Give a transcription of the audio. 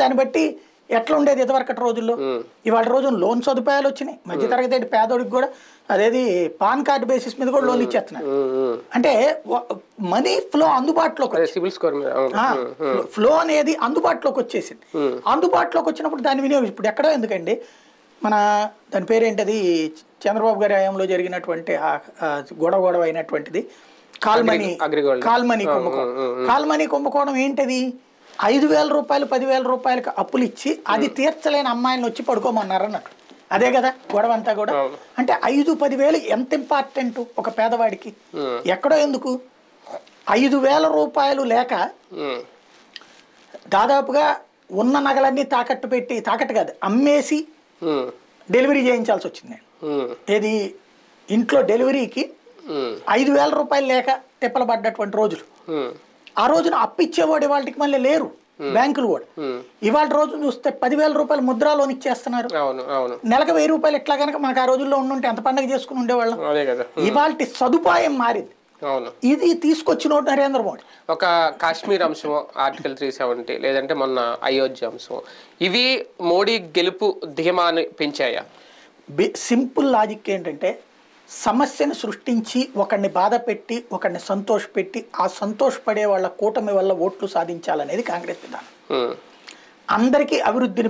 దాన్ని బట్టి ఎట్లా ఉండేది ఇదివరకటి రోజుల్లో. ఇవాళ రోజు లోన్ సదుపాయాలు వచ్చినాయి, మధ్యతరగతి పేదోడికి కూడా అదేది పాన్ కార్డు బేసిస్ మీద కూడా లోన్ ఇచ్చేస్తున్నారు. అంటే మనీ ఫ్లో అందుబాటులోకి ఫ్లో అనేది అందుబాటులోకి వచ్చేసింది. అందుబాటులోకి వచ్చినప్పుడు దాని వినియోగం ఇప్పుడు ఎక్కడో ఎందుకండి, మన దాని పేరేంటది చంద్రబాబు గారి హయాంలో జరిగినటువంటి గొడవ అయినటువంటిది కాల్మనీ కుంభకోణం ఏంటది, 5,000 రూపాయలు 10,000 రూపాయలకు అప్పులు ఇచ్చి అది తీర్చలేని అమ్మాయిని వచ్చి పడుకోమన్నారు అన్నట్టు. అదే కదా గొడవ అంతా కూడా. అంటే 5-10,000 ఎంత ఇంపార్టెంట్ ఒక పేదవాడికి. ఎక్కడో ఎందుకు 5,000 రూపాయలు లేక దాదాపుగా ఉన్న నగలన్నీ తాకట్టు కాదు అమ్మేసి డెలివరీ చేయించాల్సి వచ్చింది నేను. ఏది ఇంట్లో డెలివరీకి 5,000 రూపాయలు లేక తిప్పలు పడ్డటువంటి రోజులు. ఆ రోజున అప్పిచ్చేవాడు వాళ్ళకి మళ్ళీ లేరు బ్యాంకులు కూడా. ఇవాళ రోజు చూస్తే 10,000 రూపాయలు ముద్రా లోన్ ఇచ్చేస్తున్నారు. నెలకు 1,000 రూపాయలు ఎట్లా కనుక మనకు ఆ రోజుల్లో ఉండుంటే ఎంత పండుగ చేసుకుని ఉండేవాళ్ళం. ఇవాళ సదుపాయం మారింది. ఇది తీసుకొచ్చిన నరేంద్ర మోడీ. ఒక కాశ్మీర్ అంశం, ఆర్టికల్ 370, లేదంటే మొన్న అయోధ్య అంశం, ఇవి మోడీ గెలుపు ధీమాని పెంచాయా? సింపుల్ లాజిక్ ఏంటంటే, సమస్యను సృష్టించి ఒకరిని బాధ పెట్టి ఒకరిని సంతోషపెట్టి ఆ సంతోషపడే వాళ్ళ కూటమి వల్ల ఓట్లు సాధించాలనేది కాంగ్రెస్ విధానం. అందరికీ అభివృద్ధిని